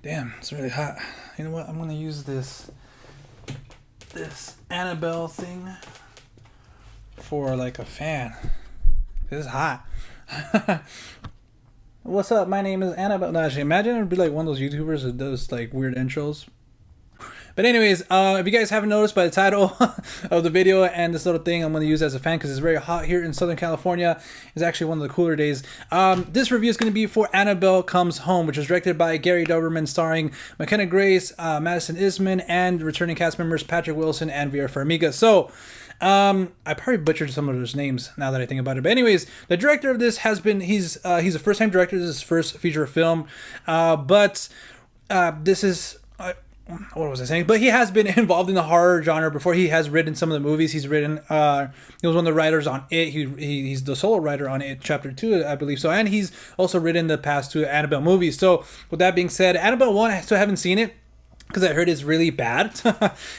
Damn, it's really hot. You know what? I'm gonna use this Annabelle thing for like a fan. This is hot. What's up? My name is Annabelle. No, actually, imagine it'd be like one of those YouTubers that does like weird intros. But anyways, if you guys haven't noticed by the title of the video and this little thing I'm going to use as a fan because it's very hot here in Southern California. It's actually one of the cooler days. This review is going to be for Annabelle Comes Home, which was directed by Gary Dauberman, starring Mckenna Grace, Madison Iseman, and returning cast members Patrick Wilson and Vera Farmiga. So, I probably butchered some of those names now that I think about it. But anyways, the director of this he's a first-time director. This is his first feature film. This is... what was I saying? But he has been involved in the horror genre before. He has written some of the movies. He was one of the writers on It. He's the solo writer on It Chapter 2, I believe so. And he's also written the past two Annabelle movies. So with that being said, Annabelle 1, I still haven't seen it because I heard it's really bad.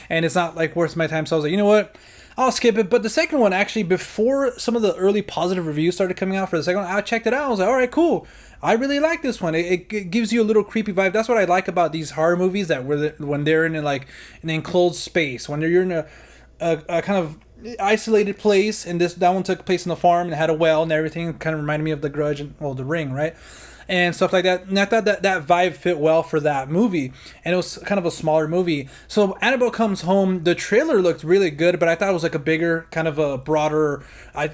And it's not like worth my time. So I was like, you know what? I'll skip it. But the second one, actually, before some of the early positive reviews started coming out for the second one, I checked it out. I was like, all right, cool. I really like this one. It gives you a little creepy vibe. That's what I like about these horror movies, that when they're in like an enclosed space, when you're in a kind of isolated place, and that one took place in the farm and had a well and everything. Kind of reminded me of The Grudge and The Ring, right? And stuff like that. And I thought that vibe fit well for that movie. And it was kind of a smaller movie. So Annabelle Comes Home, the trailer looked really good, but I thought it was like a bigger, kind of a broader,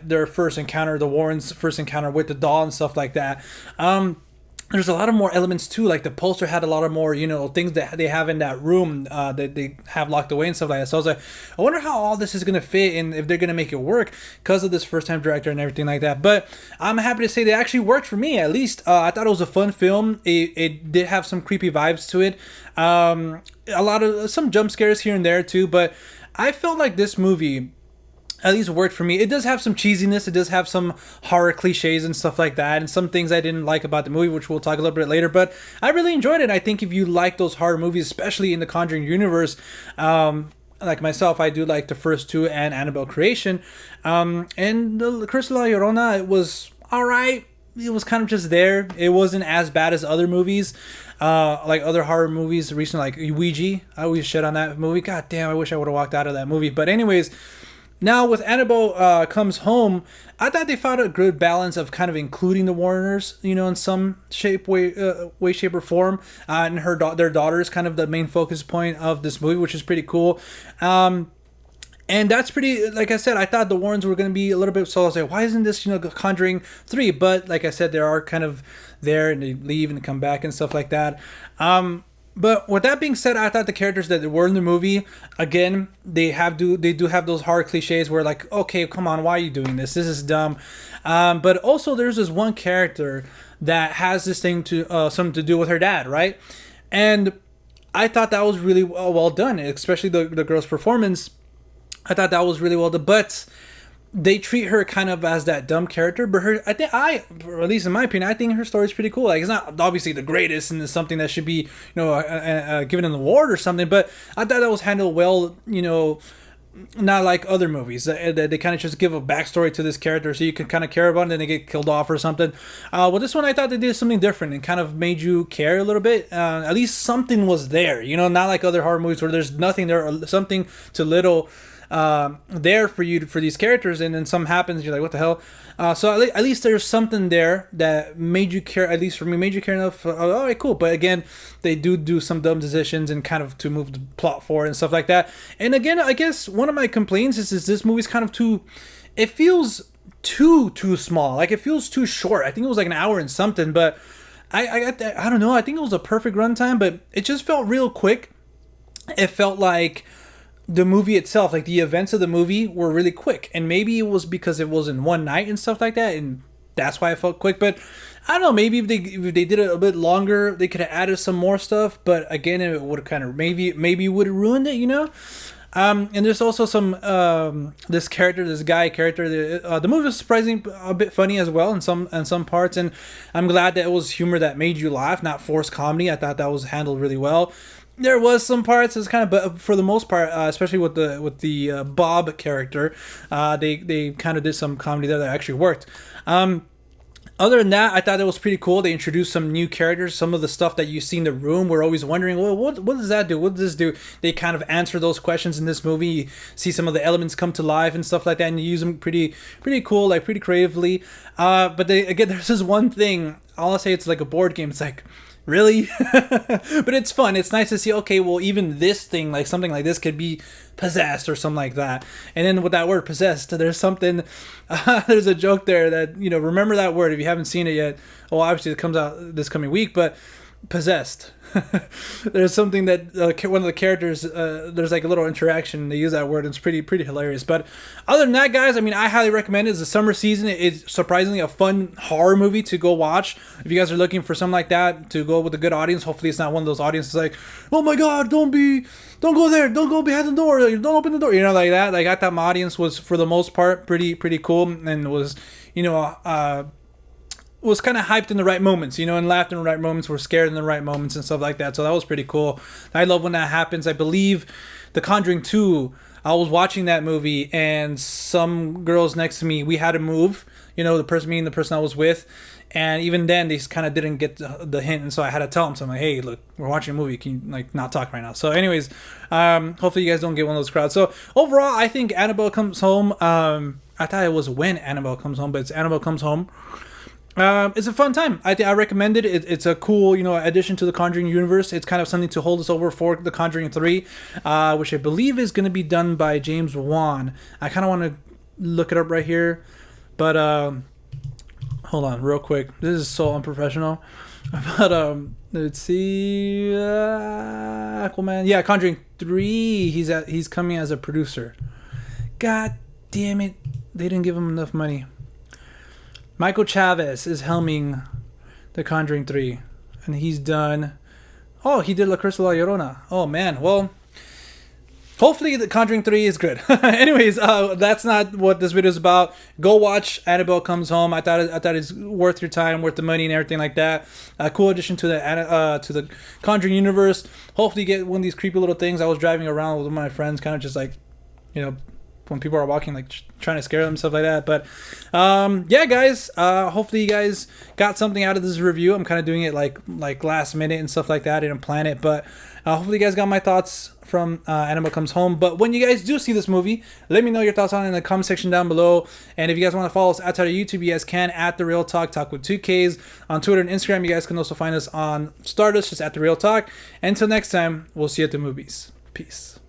their first encounter, the Warrens' first encounter with the doll and stuff like that. There's a lot of more elements too. Like the poster had a lot of more, things that they have in that room that they have locked away and stuff like that. So I was like, I wonder how all this is gonna fit and if they're gonna make it work because of this first-time director and everything like that. But I'm happy to say they actually worked for me. At least I thought it was a fun film. It did have some creepy vibes to it. A lot of some jump scares here and there too. But I felt like this movie at least worked for me. It does have some cheesiness. It does have some horror cliches and stuff like that, and some things I didn't like about the movie, which we'll talk a little bit later. But I really enjoyed it. I think if you like those horror movies, especially in the Conjuring Universe, like myself, I do like the first two and Annabelle Creation. And the Curse La Llorona, it was all right. It was kind of just there. It wasn't as bad as other movies, like other horror movies recently, like Ouija. I always shit on that movie. God damn, I wish I would have walked out of that movie. But anyways, now with Annabelle Comes Home, I thought they found a good balance of kind of including the Warners, in some way, shape, or form, and their daughter is kind of the main focus point of this movie, which is pretty cool. And that's pretty, like I said, I thought the Warrens were going to be a little bit, so I was like, why isn't this, Conjuring 3? But like I said, they are kind of there, and they leave and come back and stuff like that. But with that being said, I thought the characters that were in the movie, again, they do have those horror cliches where like, okay, come on, why are you doing this? This is dumb. But also there's this one character that has this thing something to do with her dad, right? And I thought that was really well done, especially the girl's performance. I thought that was really well done, but they treat her kind of as that dumb character, but or at least in my opinion, I think her story is pretty cool. Like, it's not obviously the greatest, and it's something that should be, given an award or something. But I thought that was handled well. Not like other movies that they kind of just give a backstory to this character, so you can kind of care about it, and then they get killed off or something. Well, this one I thought they did something different and kind of made you care a little bit. At least something was there, not like other horror movies where there's nothing there or something to little there for these characters, and then something happens and you're like, what the hell? So at least there's something there that made you care, at least for me, made you care enough. All right, cool. But again, they do some dumb decisions and kind of to move the plot forward and stuff like that. And again, I guess one of my complaints is this movie's kind of it feels too small. Like, it feels too short. I think it was like an hour and something, but I got that. I don't know. I think it was a perfect runtime, but it just felt real quick. It felt like the movie itself, like the events of the movie, were really quick, and maybe it was because it was in one night and stuff like that, and that's why I felt quick. But I don't know, maybe if they did it a bit longer, they could have added some more stuff. But again, it would have kind of maybe would have ruined it, And there's also some this guy character. The movie was surprisingly a bit funny as well in some parts, and I'm glad that it was humor that made you laugh, not forced comedy. I thought that was handled really well. There was some parts that's kind of, but for the most part, especially with the Bob character, they kind of did some comedy there that actually worked. Other than that, I thought it was pretty cool. They introduced some new characters. Some of the stuff that you see in the room, we're always wondering, well, what does that do? What does this do? They kind of answer those questions in this movie. You see some of the elements come to life and stuff like that, and you use them pretty cool, like pretty creatively. But again, there's this one thing. I'll say it's like a board game. It's like, really? But it's fun. It's nice to see, okay, well, even this thing, like something like this could be possessed or something like that. And then with that word possessed, there's something, there's a joke there that, remember that word if you haven't seen it yet. Well, obviously it comes out this coming week, but possessed. There's something that one of the characters, there's like a little interaction. They use that word. And it's pretty hilarious. But other than that, guys, I mean, I highly recommend it. It's the summer season. It's surprisingly a fun horror movie to go watch. If you guys are looking for something like that to go with a good audience, hopefully it's not one of those audiences like, oh my God, don't go there, don't go behind the door, don't open the door, like that. Like I thought my audience was for the most part pretty cool and was, was kind of hyped in the right moments, and laughed in the right moments, were scared in the right moments and stuff like that. So that was pretty cool. I love when that happens. I believe The Conjuring 2, I was watching that movie and some girls next to me, we had to move, me and the person I was with. And even then, they kind of didn't get the hint. And so I had to tell them, so I'm like, hey, look, we're watching a movie. Can you not talk right now? So anyways, hopefully you guys don't get one of those crowds. So overall, I think Annabelle Comes Home. I thought it was When Annabelle Comes Home, but it's Annabelle Comes Home. It's a fun time. I recommend it. It's a cool, addition to the Conjuring universe. It's kind of something to hold us over for the Conjuring 3, which I believe is going to be done by James Wan. I kind of want to look it up right here, but hold on real quick. This is so unprofessional. But let's see, Aquaman. Yeah, Conjuring 3. He's coming as a producer. God damn it! They didn't give him enough money. Michael Chavez is helming The Conjuring 3. And he's done... Oh, he did La Curse de la Llorona. Oh, man. Well, hopefully The Conjuring 3 is good. Anyways, that's not what this video is about. Go watch Annabelle Comes Home. I thought it's worth your time, worth the money and everything like that. A cool addition to the Conjuring universe. Hopefully you get one of these creepy little things. I was driving around with one of my friends, kind of just like, when people are walking, like trying to scare them, stuff like that. But yeah, guys, hopefully you guys got something out of this review. I'm kind of doing it like last minute and stuff like that. I didn't plan it, but hopefully you guys got my thoughts from Annabelle Comes Home. But when you guys do see this movie, let me know your thoughts on it in the comment section down below. And if you guys want to follow us outside of YouTube, you guys can at The Real Talk with 2Ks. On Twitter and Instagram, you guys can also find us on Stardust, just at The Real Talk. Until next time, we'll see you at the movies. Peace.